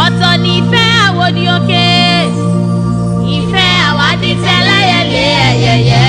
ọ̀tọ̀ ni ìfẹ́ àwòdì òkè ìfẹ́ àwádìí tẹ́lẹ̀yẹlé ẹ̀yẹyẹ.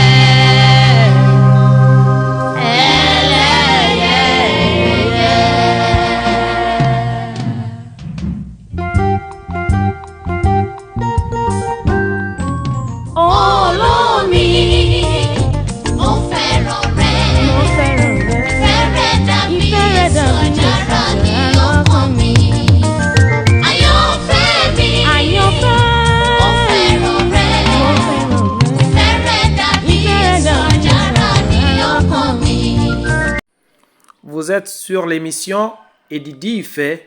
Vous êtes sur l'émission Edidi Ife.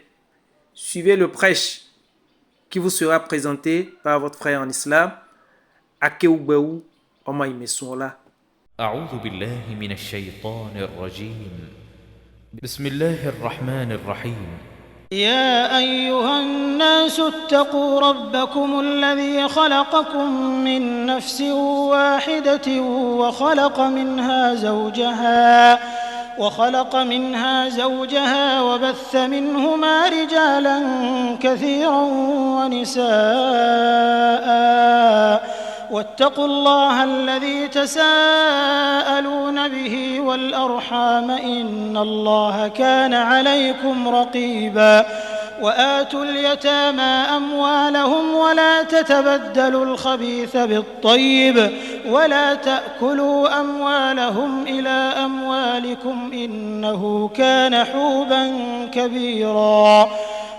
Suivez le prêche qui vous sera présenté par votre frère en islam, Akeoubeou Omaïmessoula. أعوذ بالله من الشيطان الرجيم بسم الله الرحمن الرحيم يا أيها الناس اتقوا ربكم الذي خلقكم من نفس واحدة وخلق منها زوجها وبث منهما رجالا كثيرا ونساء واتقوا الله الذي تساءلون به والأرحام إن الله كان عليكم رقيبا وآتوا اليتامى أموالهم ولا تتبدلوا الخبيث بالطيب ولا تأكلوا أموالهم إلى أموالكم إنه كان حوبا كبيرا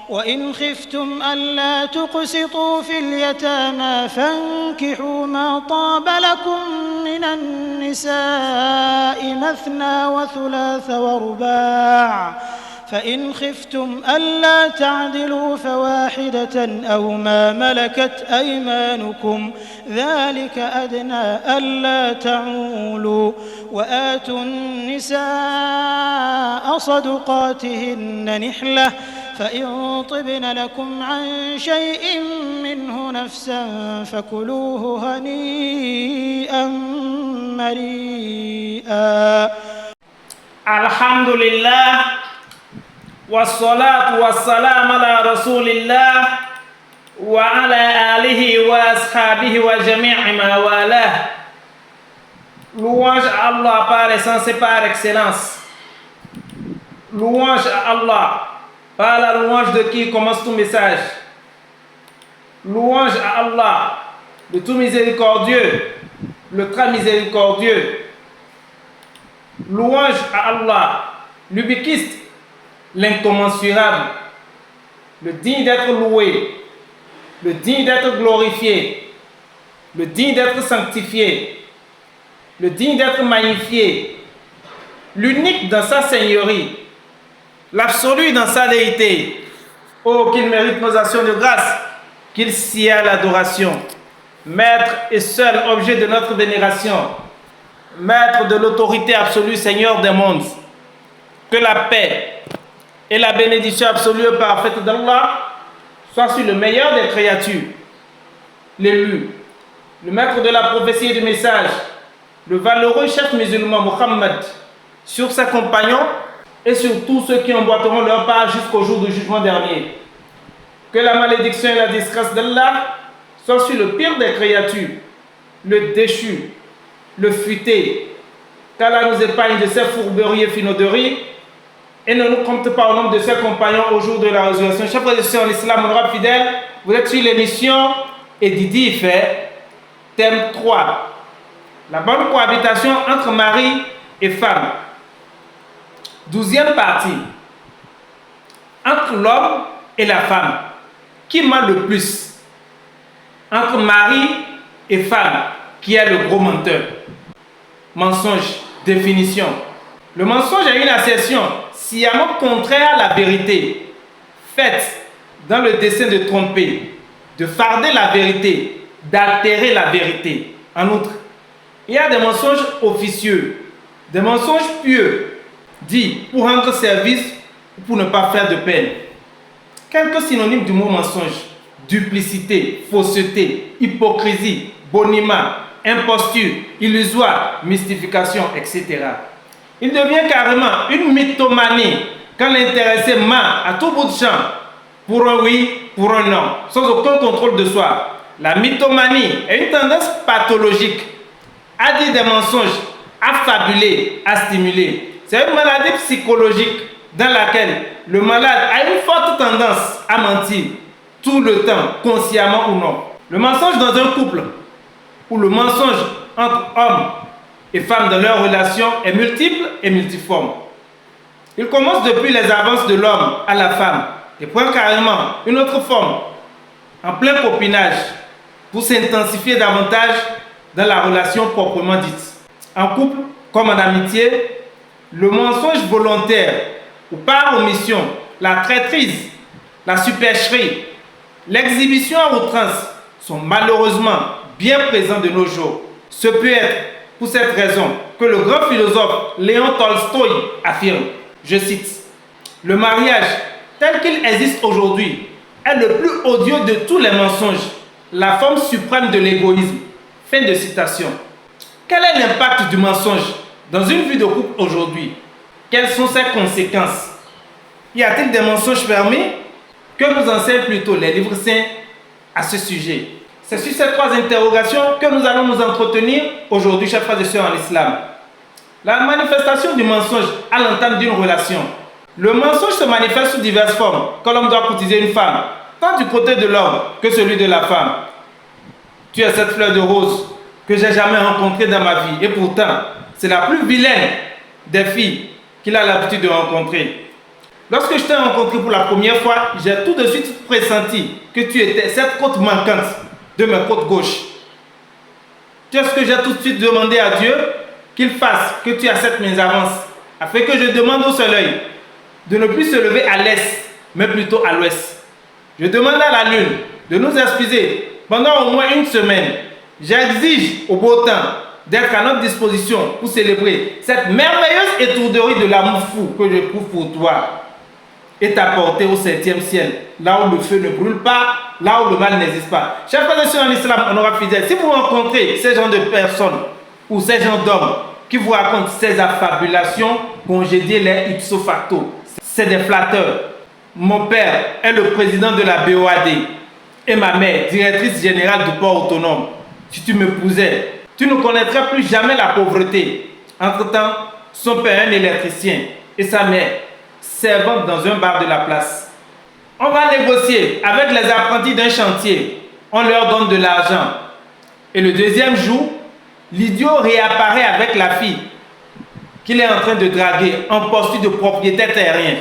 وإن خفتم ألا تقسطوا في اليتامى فانكحوا ما طاب لكم من النساء مثنى وثلاث ورباع فإن خفتم ألا تعدلوا فواحدة أو ما ملكت أيمانكم ذلك أدنى ألا تعولوا وآتوا النساء صدقاتهن نحلة فإن طبن لكم عن شيء منه نفسا فكلوه هنيئا مريئا. الحمد لله والصلاة والسلام على رسول الله وعلى آله وأصحابه وجميع ما والاه. Louange à Allah par essence et par excellence. Louange à Allah par la louange de qui commence tout message. Louange à Allah, le tout miséricordieux, le très miséricordieux. Louange à Allah, l'ubiquiste, l'incommensurable, le digne d'être loué, le digne d'être glorifié, le digne d'être sanctifié, le digne d'être magnifié, l'unique dans sa seigneurie, l'absolu dans sa déité. Oh, qu'il mérite nos actions de grâce, qu'il s'y a l'adoration, maître et seul objet de notre vénération, maître de l'autorité absolue, Seigneur des mondes. Que la paix et la bénédiction absolue et parfaite d'Allah soient sur le meilleur des créatures, l'élu, le maître de la prophétie et du message, le valeureux chef musulman Muhammad, sur ses compagnons et sur tous ceux qui emboîteront leur part jusqu'au jour du jugement dernier. Que la malédiction et la disgrâce d'Allah soient sur le pire des créatures, le déchu, le futé, qu'Allah nous épargne de ses fourberies et finauderies et ne nous compte pas au nombre de ses compagnons au jour de la résurrection. Chers frères et sœurs en islam, honorables fidèles, vous êtes sur l'émission Edidi Ife, thème 3. La bonne cohabitation entre mari et femme. 12e partie. Entre l'homme et la femme. Qui ment le plus? Entre mari et femme, qui est le gros menteur? Mensonge, définition. Le mensonge est une assertion sciemment contraire à la vérité, faite dans le dessein de tromper, de farder la vérité, d'altérer la vérité. En outre, il y a des mensonges officieux, des mensonges pieux, dits pour rendre service ou pour ne pas faire de peine. Quelques synonymes du mot mensonge: duplicité, fausseté, hypocrisie, boniment, imposture, illusoire, mystification, etc. Il devient carrément une mythomanie quand l'intéressé ment à tout bout de champ pour un oui, pour un non, sans aucun contrôle de soi. La mythomanie est une tendance pathologique à dire des mensonges, à fabuler, à stimuler. C'est une maladie psychologique dans laquelle le malade a une forte tendance à mentir tout le temps, consciemment ou non. Le mensonge dans un couple ou le mensonge entre hommes et femmes dans leur relation est multiple et multiforme. Il commence depuis les avances de l'homme à la femme et prend carrément une autre forme en plein copinage pour s'intensifier davantage dans la relation proprement dite. En couple comme en amitié, le mensonge volontaire ou par omission, la traîtrise, la supercherie, l'exhibition à outrance sont malheureusement bien présents de nos jours. Ce peut être pour cette raison que le grand philosophe Léon Tolstoï affirme, je cite, « Le mariage tel qu'il existe aujourd'hui est le plus odieux de tous les mensonges, la forme suprême de l'égoïsme. » Fin de citation. Quel est l'impact du mensonge dans une vie de couple aujourd'hui? Quelles sont ses conséquences? Y a-t-il des mensonges permis? Que nous enseignent plutôt les livres saints à ce sujet? C'est sur ces trois interrogations que nous allons nous entretenir aujourd'hui, chers frères et sœurs en islam. La manifestation du mensonge à l'entame d'une relation. Le mensonge se manifeste sous diverses formes, quand l'homme doit courtiser une femme, tant du côté de l'homme que celui de la femme. Tu es cette fleur de rose que j'ai jamais rencontrée dans ma vie, et pourtant, c'est la plus vilaine des filles qu'il a l'habitude de rencontrer. Lorsque je t'ai rencontré pour la première fois, j'ai tout de suite pressenti que tu étais cette côte manquante de mes côtes gauches. Tu sais ce que j'ai tout de suite demandé à Dieu? Qu'il fasse que tu acceptes mes avances, afin que je demande au soleil de ne plus se lever à l'est, mais plutôt à l'ouest. Je demande à la lune de nous excuser pendant au moins une semaine. J'exige au beau temps d'être à notre disposition pour célébrer cette merveilleuse étourderie de l'amour fou que je trouve pour toi et t'apporter au 7e ciel, là où le feu ne brûle pas, là où le mal n'existe pas. Chers frères et sœurs en islam, on aura fidèle. Si vous rencontrez ces gens de personnes ou ces gens d'hommes qui vous racontent ces affabulations, congédiez-les ipso facto. C'est des flatteurs. Mon père est le président de la BOAD et ma mère, directrice générale du port autonome. Si tu m'épousais, tu ne connaîtrais plus jamais la pauvreté. Entre-temps, son père est un électricien et sa mère, servante dans un bar de la place. On va négocier avec les apprentis d'un chantier. On leur donne de l'argent. Et le deuxième jour, l'idiot réapparaît avec la fille qu'il est en train de draguer en posture de propriétaire terrien.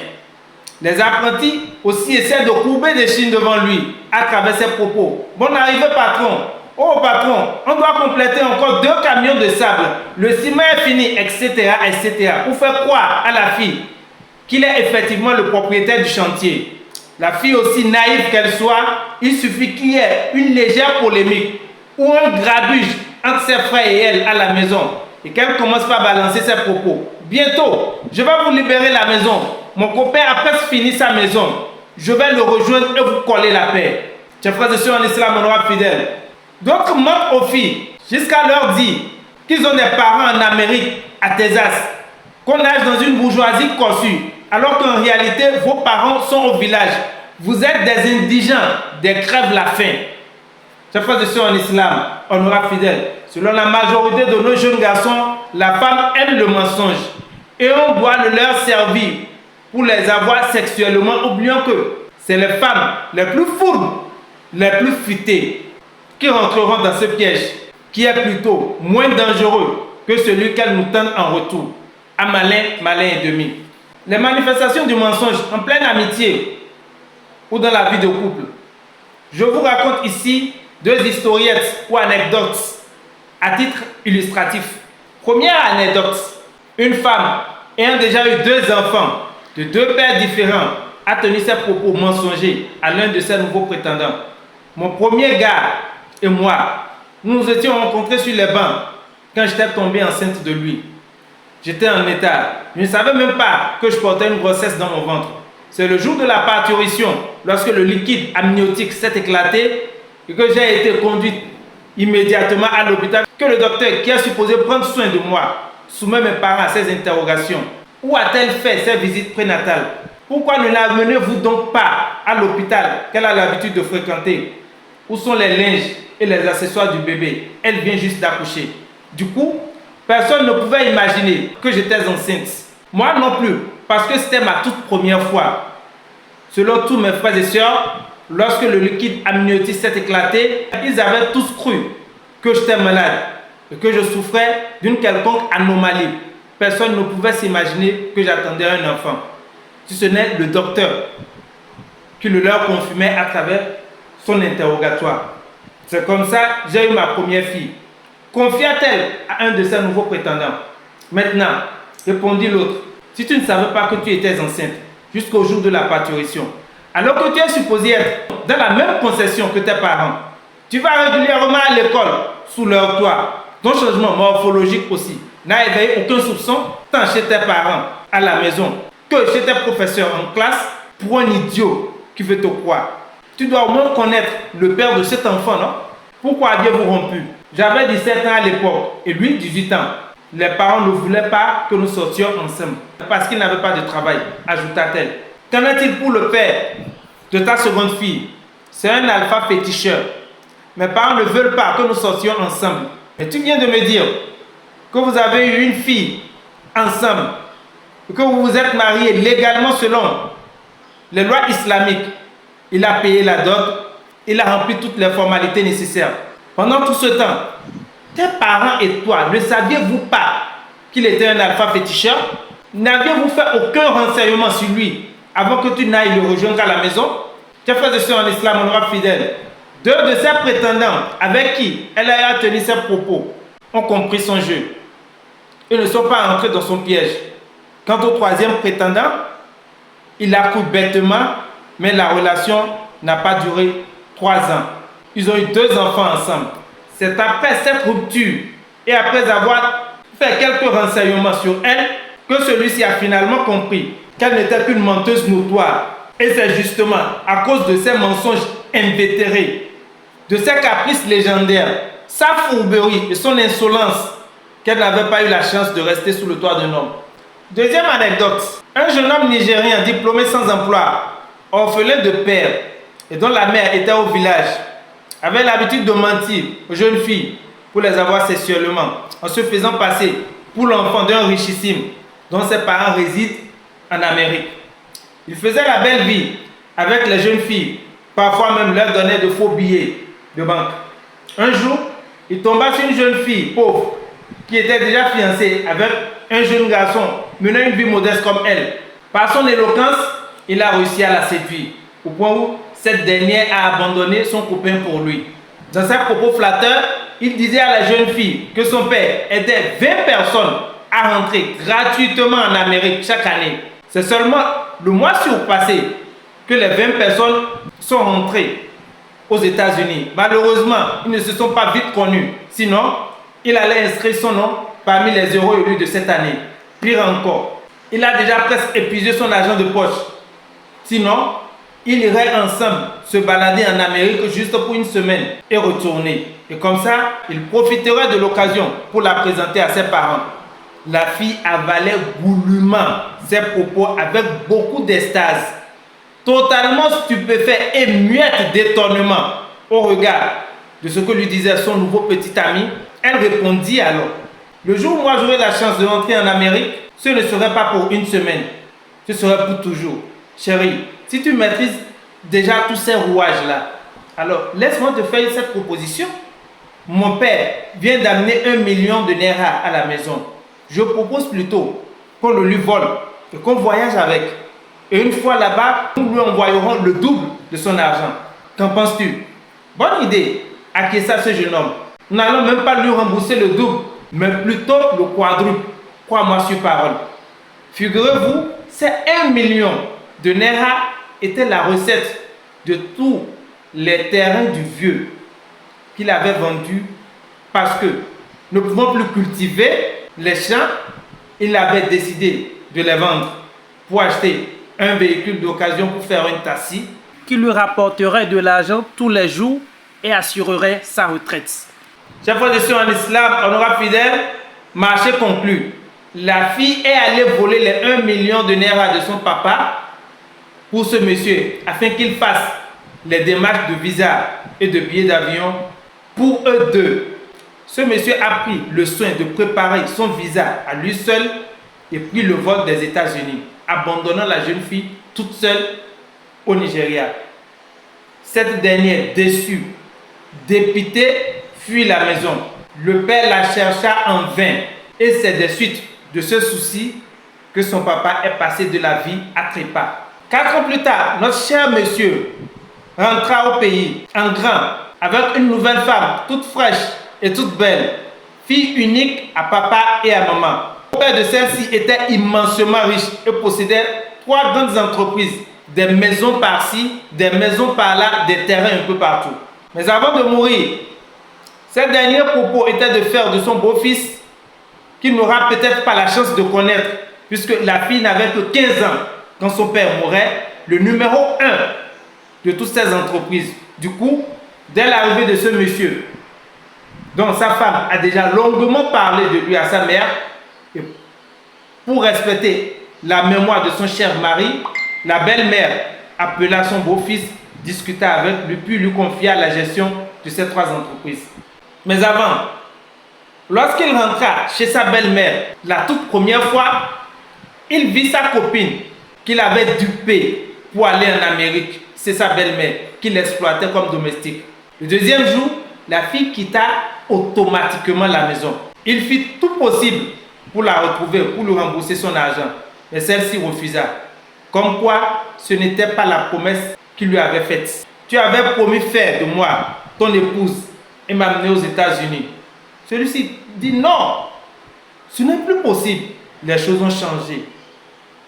Les apprentis aussi essaient de courber des chines devant lui à travers ses propos. Bonne arrivée, patron. Oh patron, on doit compléter encore 2 camions de sable. Le ciment est fini, etc., etc. Pour faire croire à la fille qu'il est effectivement le propriétaire du chantier. La fille, aussi naïve qu'elle soit, il suffit qu'il y ait une légère polémique ou un grabuge entre ses frères et elle à la maison et qu'elle commence par balancer ses propos. Bientôt, je vais vous libérer la maison. Mon copain a presque fini sa maison. Je vais le rejoindre et vous coller la paix. Chers frères et sœurs en islam, on aura fidèle. D'autres mentent aux filles jusqu'à leur dire qu'ils ont des parents en Amérique, à Texas, qu'on nage dans une bourgeoisie cossue, alors qu'en réalité, vos parents sont au village. Vous êtes des indigents, des crèves la faim. Chers frères et sœurs en islam, on aura fidèle. Selon la majorité de nos jeunes garçons, la femme aime le mensonge et on doit le leur servir pour les avoir sexuellement, oubliant que c'est les femmes les plus fourbes, les plus futées qui rentreront dans ce piège qui est plutôt moins dangereux que celui qu'elles nous tendent en retour. À malin, malin et demi. Les manifestations du mensonge en pleine amitié ou dans la vie de couple. Je vous raconte ici 2 historiettes ou anecdotes à titre illustratif. Première anecdote, une femme ayant déjà eu 2 enfants de 2 pères différents a tenu ses propos mensongers à l'un de ses nouveaux prétendants. Mon premier gars et moi, nous nous étions rencontrés sur les bancs quand j'étais tombé enceinte de lui. J'étais en état. Je ne savais même pas que je portais une grossesse dans mon ventre. C'est le jour de la parturition, lorsque le liquide amniotique s'est éclaté et que j'ai été conduite immédiatement à l'hôpital, que le docteur qui est supposé prendre soin de moi soumet mes parents à ces interrogations. Où a-t-elle fait ces visites prénatales? Pourquoi ne l'amenez-vous donc pas à l'hôpital qu'elle a l'habitude de fréquenter, où sont les linges et les accessoires du bébé. Elle vient juste d'accoucher. Du coup, personne ne pouvait imaginer que j'étais enceinte. Moi non plus, parce que c'était ma toute première fois. Selon tous mes frères et sœurs, lorsque le liquide amniotique s'est éclaté, ils avaient tous cru que j'étais malade et que je souffrais d'une quelconque anomalie. Personne ne pouvait s'imaginer que j'attendais un enfant, si ce n'est le docteur qui le leur confirmait à travers son interrogatoire. C'est comme ça que j'ai eu ma première fille. Confia-t-elle à un de ses nouveaux prétendants. Maintenant, répondit l'autre, si tu ne savais pas que tu étais enceinte jusqu'au jour de la parturition, alors que tu es supposé être dans la même concession que tes parents, tu vas régulièrement à l'école sous leur toit. Ton changement morphologique aussi n'a éveillé aucun soupçon tant chez tes parents à la maison que chez tes professeurs en classe pour un idiot qui veut te croire. Tu dois au moins connaître le père de cet enfant, non? Pourquoi aviez-vous rompu? J'avais 17 ans à l'époque et lui 18 ans. Les parents ne voulaient pas que nous sortions ensemble parce qu'ils n'avaient pas de travail, ajouta-t-elle. Qu'en est-il pour le père de ta seconde fille? C'est un alpha féticheur. Mes parents ne veulent pas que nous sortions ensemble. Mais tu viens de me dire que vous avez eu une fille ensemble et que vous vous êtes mariés légalement selon les lois islamiques. Il a payé la dot, il a rempli toutes les formalités nécessaires. Pendant tout ce temps, tes parents et toi, ne saviez-vous pas qu'il était un alpha féticheur? N'aviez-vous fait aucun renseignement sur lui avant que tu n'ailles le rejoindre à la maison? Tes frères et sœurs en islam, honorables fidèles, deux de ses prétendants avec qui elle a tenu ses propos ont compris son jeu. Ils ne sont pas entrés dans son piège. Quant au troisième prétendant, il a cru bêtement, mais la relation n'a pas duré 3 ans. Ils ont eu 2 enfants ensemble. C'est après cette rupture et après avoir fait quelques renseignements sur elle que celui-ci a finalement compris qu'elle n'était qu'une menteuse notoire. Et c'est justement à cause de ses mensonges invétérés, de ses caprices légendaires, sa fourberie et son insolence qu'elle n'avait pas eu la chance de rester sous le toit d'un homme. Deuxième anecdote, un jeune homme nigérien diplômé sans emploi, orphelin de père et dont la mère était au village, avait l'habitude de mentir aux jeunes filles pour les avoir sexuellement en se faisant passer pour l'enfant d'un richissime dont ses parents résident en Amérique. Il faisait la belle vie avec les jeunes filles, parfois même leur donnait de faux billets de banque. Un jour, il tomba sur une jeune fille pauvre qui était déjà fiancée avec un jeune garçon menant une vie modeste comme elle. Par son éloquence, il a réussi à la séduire, au point où cette dernière a abandonné son copain pour lui. Dans ses propos flatteurs, il disait à la jeune fille que son père aidait 20 personnes à rentrer gratuitement en Amérique chaque année. C'est seulement le mois surpassé que les 20 personnes sont rentrées aux États-Unis. Malheureusement, ils ne se sont pas vite connus. Sinon, il allait inscrire son nom parmi les héros élus de cette année. Pire encore, il a déjà presque épuisé son argent de poche. Sinon, ils iraient ensemble se balader en Amérique juste pour une semaine et retourner. Et comme ça, il profiterait de l'occasion pour la présenter à ses parents. La fille avalait goulûment ses propos avec beaucoup d'extase, totalement stupéfait et muette d'étonnement au regard de ce que lui disait son nouveau petit ami. Elle répondit alors: le jour où moi j'aurai la chance de rentrer en Amérique, ce ne serait pas pour une semaine, ce serait pour toujours. Chérie, si tu maîtrises déjà tous ces rouages-là, alors laisse-moi te faire cette proposition. Mon père vient d'amener 1 million de Naira à la maison. Je propose plutôt qu'on le lui vole et qu'on voyage avec. Et une fois là-bas, nous lui envoyerons le double de son argent. Qu'en penses-tu? Bonne idée, acquiesça ce jeune homme. Nous n'allons même pas lui rembourser le double, mais plutôt le quadruple. Crois-moi sur parole. Figurez-vous, ces 1 million de Naira était la recette de tous les terrains du vieux qu'il avait vendus parce que ne pouvant plus cultiver les champs, il avait décidé de les vendre pour acheter un véhicule d'occasion pour faire une tassie qui lui rapporterait de l'argent tous les jours et assurerait sa retraite. Chers frères et sœurs en islam, honorables fidèles, marché conclu. La fille est allée voler les 1 million de Naira de son papa pour ce monsieur afin qu'il fasse les démarches de visa et de billets d'avion pour eux deux. Ce monsieur a pris le soin de préparer son visa à lui seul et pris le vol des États-Unis, abandonnant la jeune fille toute seule au Nigeria. Cette dernière, déçue, dépitée, fuit la maison. Le père la chercha en vain et c'est des suites de ce souci que son papa est passé de la vie à trépas. 4 ans plus tard, notre cher monsieur rentra au pays en grand avec une nouvelle femme toute fraîche et toute belle, fille unique à papa et à maman. Le père de celle-ci était immensément riche et possédait 3 grandes entreprises, des maisons par-ci, des maisons par-là, des terrains un peu partout. Mais avant de mourir, cette dernière propos était de faire de son beau-fils, qu'il n'aura peut-être pas la chance de connaître, puisque la fille n'avait que 15 ans quand son père mourait, le numéro 1 de toutes ces entreprises. Du coup, dès l'arrivée de ce monsieur, dont sa femme a déjà longuement parlé de lui à sa mère, et pour respecter la mémoire de son cher mari, la belle-mère appela son beau-fils, discuta avec lui, puis lui confia la gestion de ces 3 entreprises. Mais avant, lorsqu'il rentra chez sa belle-mère la toute première fois, il vit sa copine qu'il avait dupée pour aller en Amérique. C'est sa belle-mère qui l'exploitait comme domestique. Le deuxième jour, la fille quitta automatiquement la maison. Il fit tout possible pour la retrouver, pour lui rembourser son argent. Mais celle-ci refusa. Comme quoi, ce n'était pas la promesse qu'il lui avait faite. Tu avais promis faire de moi ton épouse et m'amener aux États-Unis. Celui-ci dit non, ce n'est plus possible. Les choses ont changé.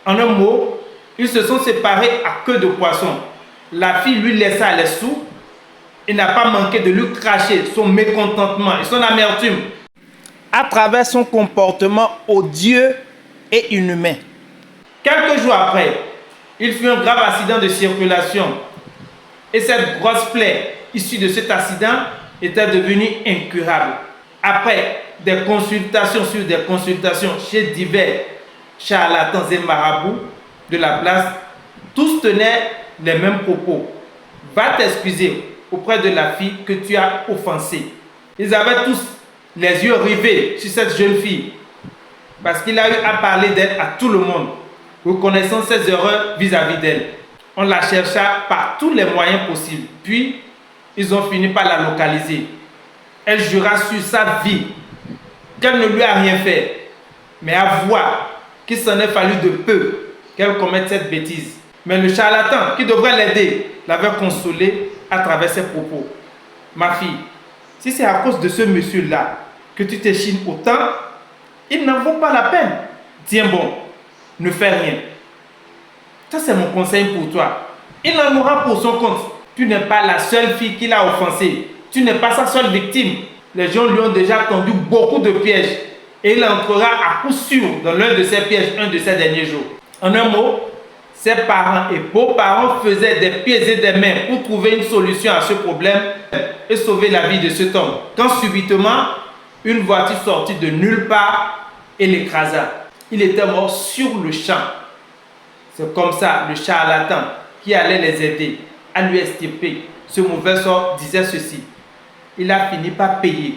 En un mot, ils se sont séparés à queue de poisson. La fille lui laissa les sous et n'a pas manqué de lui cracher son mécontentement et son amertume à travers son comportement odieux et inhumain. Quelques jours après, il fut un grave accident de circulation et cette grosse plaie issue de cet accident était devenue incurable. Après des consultations sur des consultations chez divers charlatans et marabouts de la place, tous tenaient les mêmes propos. Va t'excuser auprès de la fille que tu as offensée. Ils avaient tous les yeux rivés sur cette jeune fille parce qu'il a eu à parler d'elle à tout le monde, reconnaissant ses erreurs vis-à-vis d'elle. On la chercha par tous les moyens possibles. Puis, ils ont fini par la localiser. Elle jura sur sa vie qu'elle ne lui a rien fait, mais avoua qu'il s'en est fallu de peu qu'elle commette cette bêtise. Mais le charlatan qui devrait l'aider l'avait consolée à travers ses propos. Ma fille, si c'est à cause de ce monsieur-là que tu t'échines autant, il n'en vaut pas la peine. Tiens bon, ne fais rien. Ça, c'est mon conseil pour toi. Il en aura pour son compte. Tu n'es pas la seule fille qu'il a offensée. Tu n'es pas sa seule victime. Les gens lui ont déjà tendu beaucoup de pièges. Et il entrera à coup sûr dans l'un de ces pièges un de ces derniers jours. En un mot, ses parents et beaux-parents faisaient des pieds et des mains pour trouver une solution à ce problème et sauver la vie de cet homme. Quand subitement, une voiture sortit de nulle part et l'écrasa. Il était mort sur le champ. C'est comme ça, le charlatan qui allait les aider à lui extirper ce mauvais sort disait ceci. Il a fini par payer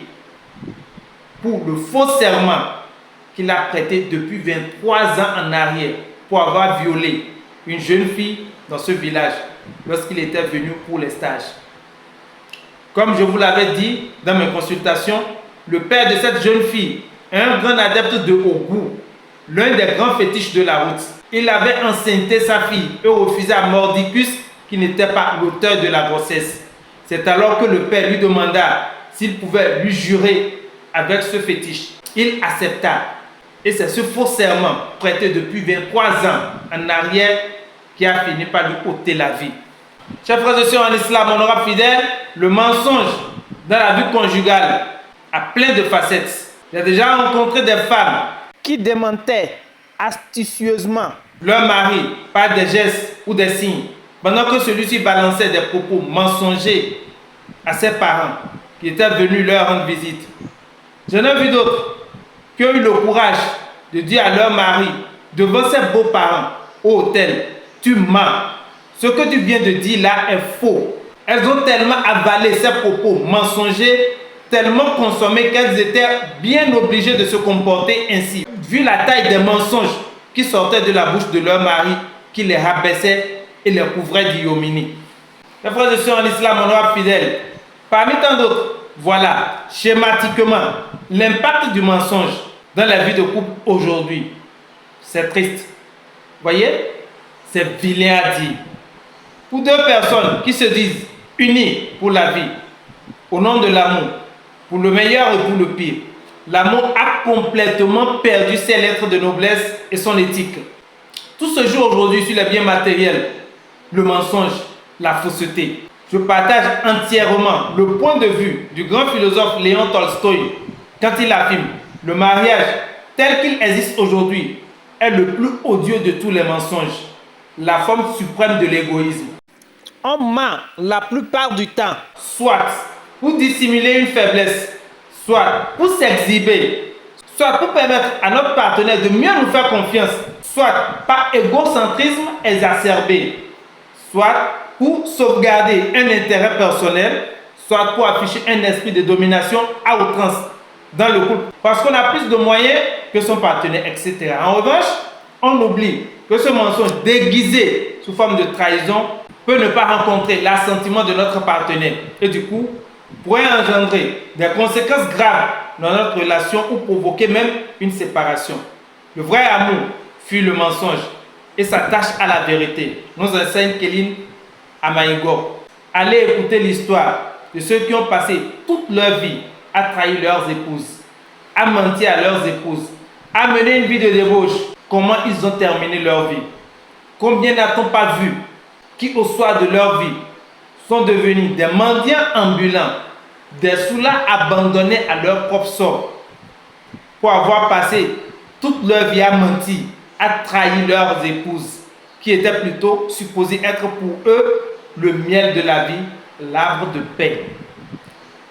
pour le faux serment qu'il a prêté depuis 23 ans en arrière pour avoir violé une jeune fille dans ce village lorsqu'il était venu pour les stages. Comme je vous l'avais dit dans mes consultations, le père de cette jeune fille est un grand adepte de haut goût, l'un des grands fétiches de la route. Il avait enceinté sa fille et refusé à mordicus qui n'était pas l'auteur de la grossesse. C'est alors que le père lui demanda s'il pouvait lui jurer avec ce fétiche. Il accepta. Et c'est ce faux serment prêté depuis 23 ans en arrière qui a fini par lui ôter la vie. Chers frères et sœurs en islam, honorables fidèles, le mensonge dans la vie conjugale a plein de facettes. J'ai déjà rencontré des femmes qui démentaient astucieusement leur mari par des gestes ou des signes, pendant que celui-ci balançait des propos mensongers à ses parents qui étaient venus leur rendre visite. J'en ai vu d'autres qui ont eu le courage de dire à leur mari devant ses beaux-parents au hôtel, tu mens, ce que tu viens de dire là est faux. Elles ont tellement avalé ces propos mensongers, tellement consommés qu'elles étaient bien obligées de se comporter ainsi, vu la taille des mensonges qui sortaient de la bouche de leur mari, qui les rabaissait et les couvrait d'ignominie. Mes frères et sœurs en islam, mon homme fidèle, parmi tant d'autres, voilà, schématiquement, l'impact du mensonge dans la vie de couple aujourd'hui. C'est triste. Voyez, c'est vilain à dire. Pour deux personnes qui se disent unies pour la vie, au nom de l'amour, pour le meilleur et pour le pire, l'amour a complètement perdu ses lettres de noblesse et son éthique. Tout se joue aujourd'hui sur les biens matériels, le mensonge, la fausseté. Je partage entièrement le point de vue du grand philosophe Léon Tolstoï quand il affirme le mariage tel qu'il existe aujourd'hui est le plus odieux de tous les mensonges, la forme suprême de l'égoïsme. On ment la plupart du temps, soit pour dissimuler une faiblesse, soit pour s'exhiber, soit pour permettre à notre partenaire de mieux nous faire confiance, soit par égocentrisme exacerbé, soit pour sauvegarder un intérêt personnel, soit pour afficher un esprit de domination à outrance dans le couple, parce qu'on a plus de moyens que son partenaire, etc. En revanche, on oublie que ce mensonge déguisé sous forme de trahison peut ne pas rencontrer l'assentiment de notre partenaire et du coup pourrait engendrer des conséquences graves dans notre relation ou provoquer même une séparation. Le vrai amour fuit le mensonge et s'attache à la vérité, nous enseigne Kéline Amaïgo. Allez écouter l'histoire de ceux qui ont passé toute leur vie à trahir leurs épouses, à mentir à leurs épouses, à mener une vie de débauche. Comment ils ont terminé leur vie? Combien n'a-t-on pas vu qui au soir de leur vie sont devenus des mendiants ambulants, des soulards abandonnés à leur propre sort pour avoir passé toute leur vie à mentir, à trahir leurs épouses qui étaient plutôt supposées être pour eux le miel de la vie, l'arbre de paix.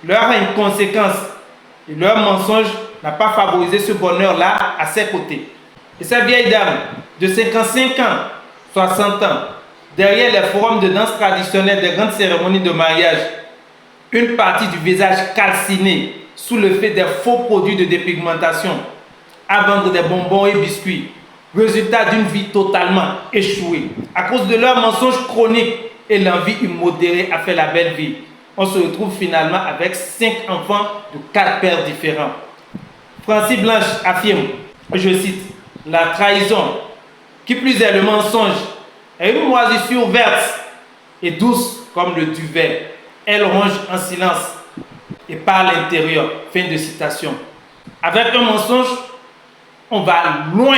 Leur inconséquence et leur mensonge n'a pas favorisé ce bonheur-là à ses côtés. Et cette vieille dame de 55 ans, 60 ans, derrière les forums de danse traditionnelle des grandes cérémonies de mariage, une partie du visage calciné sous le fait des faux produits de dépigmentation, à vendre des bonbons et biscuits, résultat d'une vie totalement échouée. À cause de leurs mensonges chroniques et l'envie immodérée à faire la belle vie, on se retrouve finalement avec 5 enfants de 4 pères différents. Francis Blanche affirme, je cite, la trahison, qui plus est le mensonge, est une moisissure verte et douce comme le duvet. Elle ronge en silence et par l'intérieur. Fin de citation. Avec un mensonge, on va loin,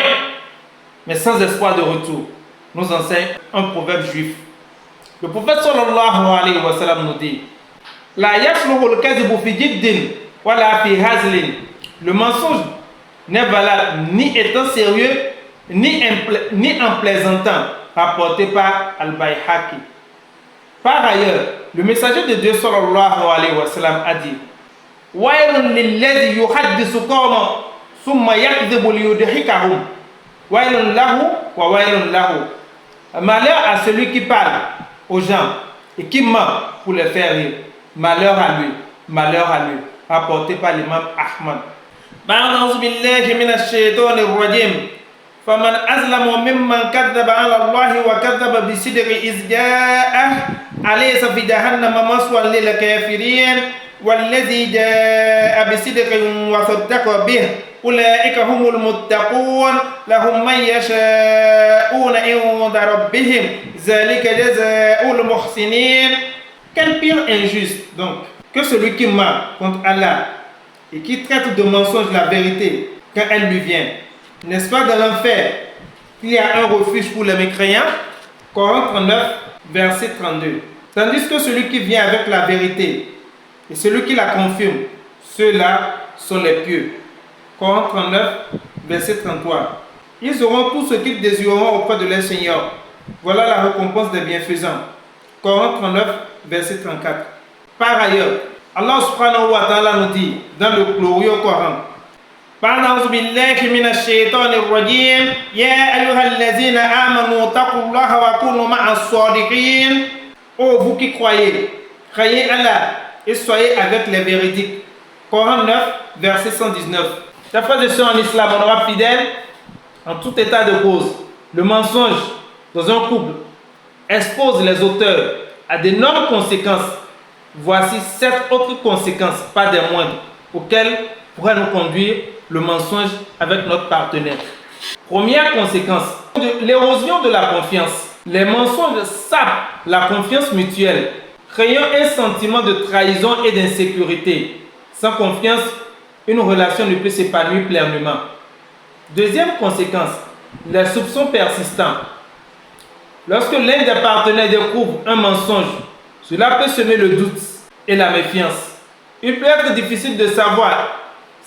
mais sans espoir de retour, nous enseigne un proverbe juif. Le prophète sallallahu alayhi wa sallam nous dit, la yashluhu al-kadhibu fi jiddin wala fi hazlin. Le mensonge n'est valable ni étant sérieux, ni en plaisantant, rapporté par Al-Bayhaqi. Par ailleurs, le messager de Dieu sallallahu alayhi wa sallam a dit, waylun lilladhi yuhaddisu qawman thumma yakdhibu liyudhikahum waylun lahu wa waylun lahu. Malheur à celui qui parle aux gens et qui ment pour les faire rire. Malheur à lui, malheur à lui. Rapporté par l'imam Ahmad. Ba'udhu billahi minash shaitanir rajim. فمن أظلم ممن كذب على الله وكذب بصدق إذ جاءه أليس في جهنم مثوى للكافرين والذي جاء بصدق وصدق به أولئك هم المتقون لهم من يشاءون عند ربهم ذلك جزاء المحسنين. Quel pire injuste donc que celui qui ment contre Allah et qui traite de mensonge la vérité quand elle lui vient. N'est-ce pas dans l'enfer qu'il y a un refuge pour les mécréants? Coran 39, verset 32. Tandis que celui qui vient avec la vérité et celui qui la confirme, ceux-là sont les pieux. Coran 39, verset 33. Ils auront tout ce qu'ils désireront auprès de leur Seigneur. Voilà la récompense des bienfaisants. Coran 39, verset 34. Par ailleurs, Allah subhanahu wa ta'ala nous dit dans le glorieux Coran, أعوذ بالله من الشيطان الرجيم يا أيها الذين آمنوا اتقوا الله وكونوا مع الصادقين. Oh vous qui croyez, croyez Allah et soyez avec les véridiques. Coran 9, verset 119. Chers frères et sœurs en islam, honorables fidèles, en tout état de cause, le mensonge dans un couple expose les auteurs à d'énormes conséquences. Voici 7 autres conséquences, pas des moindres, auxquelles pourrait nous conduire le mensonge avec notre partenaire. Première conséquence, l'érosion de la confiance. Les mensonges sapent la confiance mutuelle, créant un sentiment de trahison et d'insécurité. Sans confiance, une relation ne peut s'épanouir pleinement. Deuxième conséquence, les soupçons persistants. Lorsque l'un des partenaires découvre un mensonge, cela peut semer le doute et la méfiance. Il peut être difficile de savoir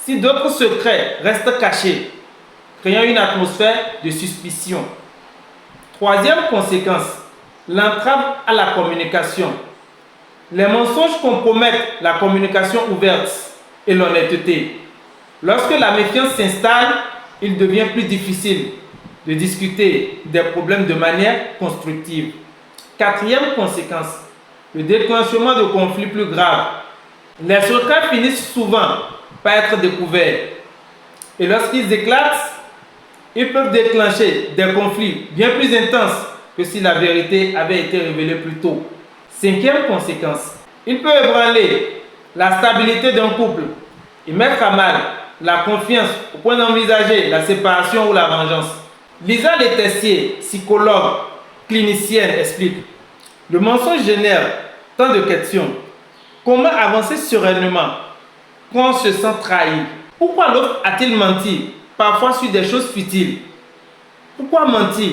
si d'autres secrets restent cachés, créant une atmosphère de suspicion. Troisième conséquence, l'entrave à la communication. Les mensonges compromettent la communication ouverte et l'honnêteté. Lorsque la méfiance s'installe, il devient plus difficile de discuter des problèmes de manière constructive. Quatrième conséquence, le déclenchement de conflits plus graves. Les secrets finissent souvent par être découverts. Et lorsqu'ils éclatent, ils peuvent déclencher des conflits bien plus intenses que si la vérité avait été révélée plus tôt. Cinquième conséquence, il peut ébranler la stabilité d'un couple et mettre à mal la confiance au point d'envisager la séparation ou la vengeance. Lisa Letessier, psychologue clinicienne, explique: le mensonge génère tant de questions. Comment avancer sereinement quand on se sent trahi? Pourquoi l'autre a-t-il menti, parfois sur des choses futiles? Pourquoi mentir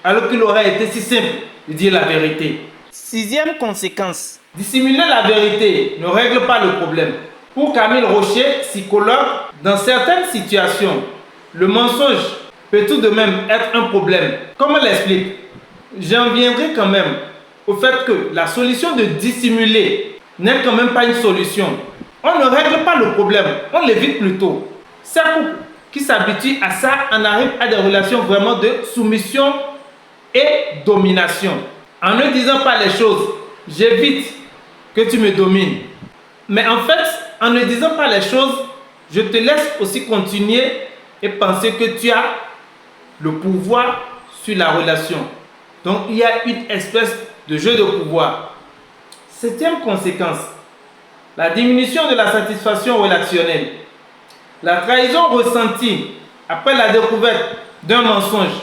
alors qu'il aurait été si simple de dire la vérité? Sixième conséquence, dissimuler la vérité ne règle pas le problème. Pour Camille Rocher, psychologue, dans certaines situations, le mensonge peut tout de même être un problème. Comme elle l'explique, j'en viendrai quand même au fait que la solution de dissimuler n'est quand même pas une solution. On ne règle pas le problème, on l'évite plutôt. Ces couples qui s'habituent à ça en arrivent à des relations vraiment de soumission et domination. En ne disant pas les choses, j'évite que tu me domines. Mais en fait, en ne disant pas les choses, je te laisse aussi continuer et penser que tu as le pouvoir sur la relation. Donc il y a une espèce de jeu de pouvoir. Septième conséquence, la diminution de la satisfaction relationnelle. La trahison ressentie après la découverte d'un mensonge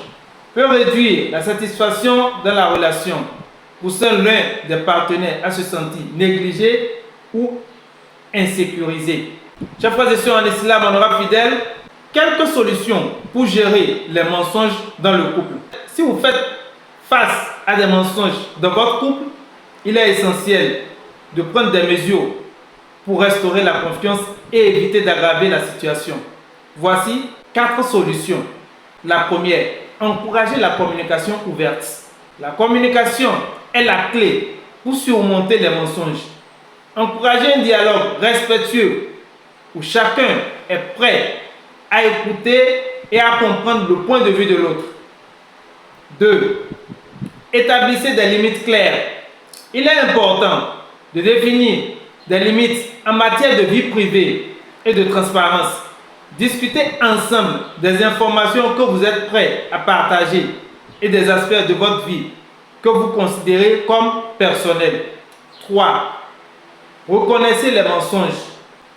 peut réduire la satisfaction dans la relation, poussant l'un des partenaires à se sentir négligé ou insécurisé. Chers frères et sœurs en islam, honorables fidèles, quelques solutions pour gérer les mensonges dans le couple. Si vous faites face à des mensonges dans votre couple, il est essentiel de prendre des mesures pour restaurer la confiance et éviter d'aggraver la situation. Voici 4 solutions. La première, encourager la communication ouverte. La communication est la clé pour surmonter les mensonges. Encourager un dialogue respectueux où chacun est prêt à écouter et à comprendre le point de vue de l'autre. 2. Établissez des limites claires. Il est important de définir des limites en matière de vie privée et de transparence. Discutez ensemble des informations que vous êtes prêts à partager et des aspects de votre vie que vous considérez comme personnels. 3. Reconnaissez les mensonges.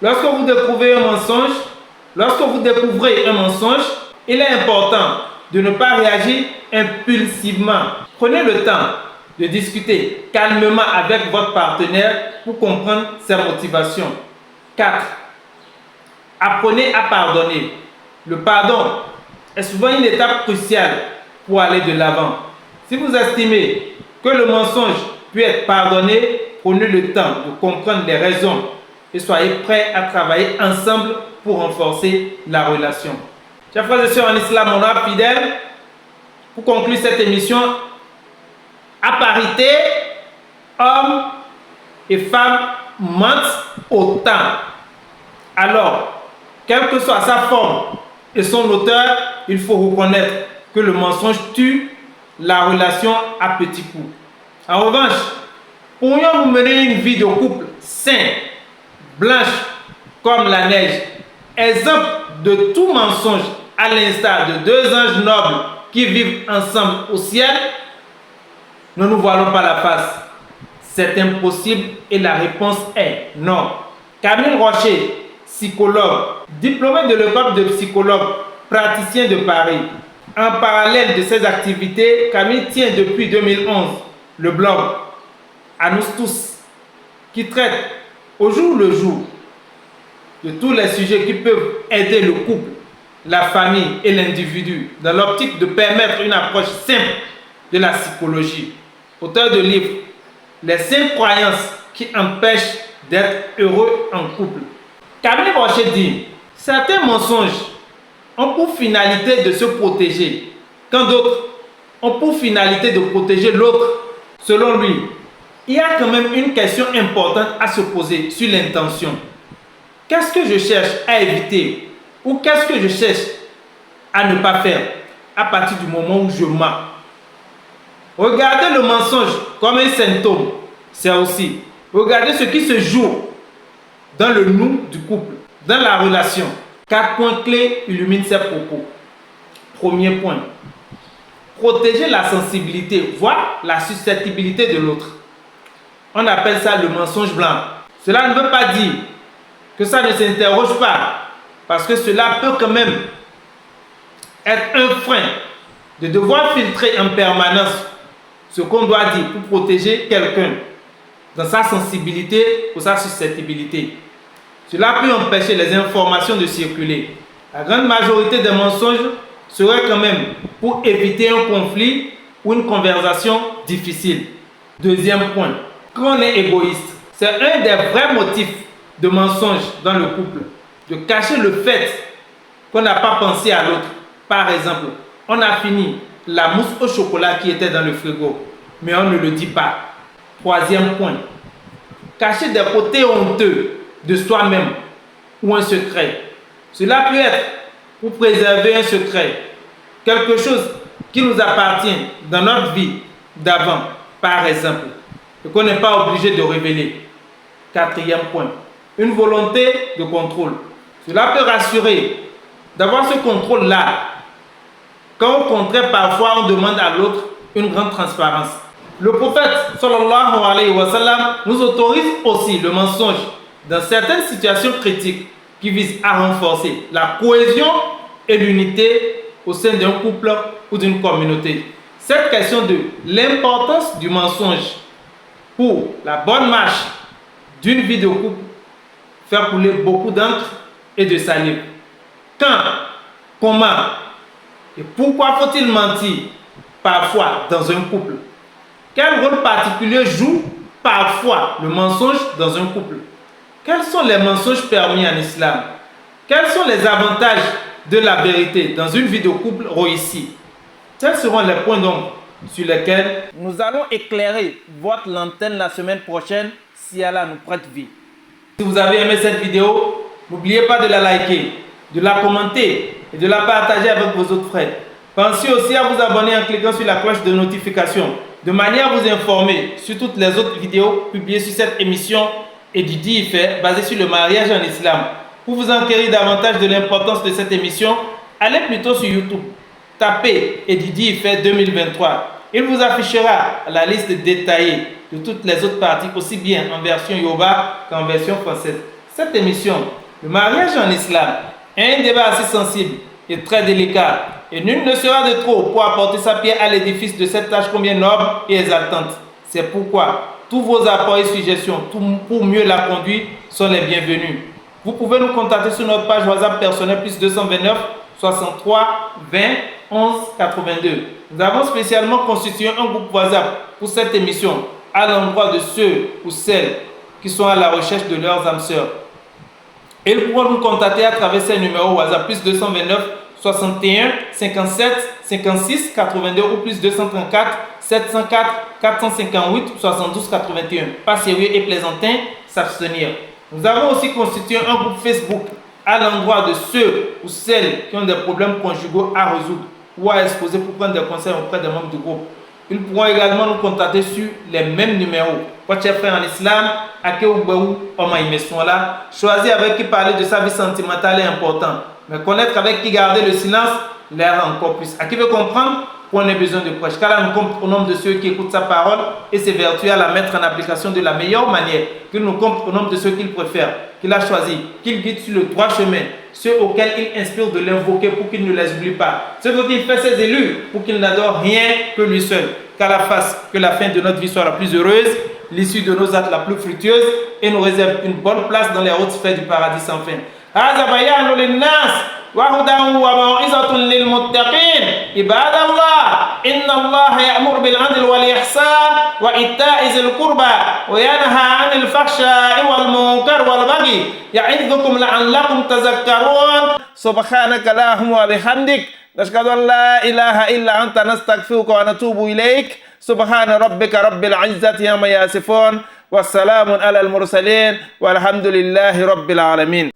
Lorsque vous découvrez un mensonge, il est important de ne pas réagir impulsivement. Prenez le temps de discuter calmement avec votre partenaire pour comprendre ses motivations. 4. Apprenez à pardonner. Le pardon est souvent une étape cruciale pour aller de l'avant. Si vous estimez que le mensonge peut être pardonné, prenez le temps de comprendre les raisons et soyez prêts à travailler ensemble pour renforcer la relation. Chers frères et sœurs en islam, honorables fidèles, pour conclure cette émission, à parité, hommes et femmes mentent autant. Alors, Quelle que soit sa forme et son auteur, il faut reconnaître que le mensonge tue la relation à petits coups. En revanche, pourrions-nous mener une vie de couple sain, blanche comme la neige, exemple de tout mensonge à l'instar de deux anges nobles qui vivent ensemble au ciel? Ne nous voilons pas la face. C'est impossible et la réponse est non. Camille Rocher, psychologue, diplômé de l'école de psychologue, praticien de Paris. En parallèle de ses activités, Camille tient depuis 2011 le blog À nous tous, qui traite au jour le jour de tous les sujets qui peuvent aider le couple, la famille et l'individu dans l'optique de permettre une approche simple de la psychologie. Auteur de livre Les 5 croyances qui empêchent d'être heureux en couple. Camille Rocher dit: certains mensonges ont pour finalité de se protéger, quand d'autres ont pour finalité de protéger l'autre. Selon lui, il y a quand même une question importante à se poser sur l'intention. Qu'est-ce que je cherche à éviter ou qu'est-ce que je cherche à ne pas faire à partir du moment où je mens? Regardez le mensonge comme un symptôme, c'est aussi regardez ce qui se joue dans le nous du couple, dans la relation. 4 points clés illuminent ces propos. Premier point, protéger la sensibilité, voire la susceptibilité de l'autre. On appelle ça le mensonge blanc. Cela ne veut pas dire que ça ne s'interroge pas, parce que cela peut quand même être un frein de devoir filtrer en permanence ce qu'on doit dire pour protéger quelqu'un dans sa sensibilité ou sa susceptibilité. Cela peut empêcher les informations de circuler. La grande majorité des mensonges serait quand même pour éviter un conflit ou une conversation difficile. Deuxième point, quand on est égoïste, c'est un des vrais motifs de mensonge dans le couple, de cacher le fait qu'on n'a pas pensé à l'autre. Par exemple, on a fini la mousse au chocolat qui était dans le frigo, mais on ne le dit pas. Troisième point, cacher des côtés honteux de soi-même ou un secret. Cela peut être pour préserver un secret, quelque chose qui nous appartient dans notre vie d'avant, par exemple, et qu'on n'est pas obligé de révéler. Quatrième point, une volonté de contrôle. Cela peut rassurer d'avoir ce contrôle-là, quand au contraire, parfois, on demande à l'autre une grande transparence. Le prophète, sallallahu alayhi wa sallam, nous autorise aussi le mensonge dans certaines situations critiques qui visent à renforcer la cohésion et l'unité au sein d'un couple ou d'une communauté. Cette question de l'importance du mensonge pour la bonne marche d'une vie de couple fait couler beaucoup d'encre et de salive. Quand, comment et pourquoi faut-il mentir parfois dans un couple? Quel rôle particulier joue parfois le mensonge dans un couple? Quels sont les mensonges permis en islam? Quels sont les avantages de la vérité dans une vie de couple réussie? Tels seront les points d'ombre sur lesquels nous allons éclairer votre lanterne la semaine prochaine si Allah nous prête vie. Si vous avez aimé cette vidéo, n'oubliez pas de la liker, de la commenter et de la partager avec vos autres frères. Pensez aussi à vous abonner en cliquant sur la cloche de notification, de manière à vous informer sur toutes les autres vidéos publiées sur cette émission et du dit fait basé sur le mariage en islam. Pour vous enquérir davantage de l'importance de cette émission, allez plutôt sur YouTube, tapez Edidi fait 2023. Il vous affichera la liste détaillée de toutes les autres parties, aussi bien en version Yoruba qu'en version française. Cette émission, le mariage en islam, est un débat assez sensible et très délicat, et nul ne sera de trop pour apporter sa pierre à l'édifice de cette tâche combien noble et exaltante. C'est pourquoi tous vos apports et suggestions pour mieux la conduire sont les bienvenus. Vous pouvez nous contacter sur notre page WhatsApp personnelle plus 229 63 20 11 82. Nous avons spécialement constitué un groupe WhatsApp pour cette émission à l'endroit de ceux ou celles qui sont à la recherche de leurs âmes sœurs. Et ils pourront nous contacter à travers ces numéros WhatsApp plus 229 61 57 56 82 ou plus 234 704 458 72 81. Pas sérieux et plaisantin, s'abstenir. Nous avons aussi constitué un groupe Facebook à l'endroit de ceux ou celles qui ont des problèmes conjugaux à résoudre ou à exposer pour prendre des conseils auprès des membres du groupe. Ils pourront également nous contacter sur les mêmes numéros. Votre cher frère en islam, choisir avec qui parler de sa vie sentimentale est important, mais connaître avec qui garder le silence l'est encore plus. À qui veut comprendre, qu'on ait besoin de prêche. Qu'Allah nous compte au nombre de ceux qui écoutent sa parole et s'évertuent à la mettre en application de la meilleure manière. Qu'il nous compte au nombre de ceux qu'il préfère, qu'il a choisi, qu'il guide sur le droit chemin, ceux auxquels il inspire de l'invoquer pour qu'il ne les oublie pas, ceux dont il fait ses élus pour qu'ils n'adorent rien que lui seul. Qu'Allah fasse que la fin de notre vie soit la plus heureuse, l'issue de nos actes la plus fructueuse et nous réserve une bonne place dans les hautes sphères du paradis sans fin. وهدى وموعظة للمتقين عباد الله إن الله يأمر بالعدل والإحسان وإيتاء ذي القربى وينهى عن الفحشاء والمنكر والبغي يعظكم لعلكم تذكرون سبحانك اللهم وبحمدك نشهد أن لا إله إلا أنت نستغفرك ونتوب إليك سبحان ربك رب العزة عما يصفون والسلام على المرسلين والحمد لله رب العالمين.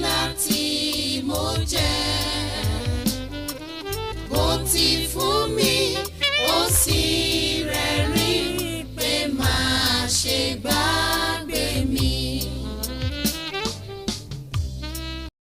Láti mo jẹ́.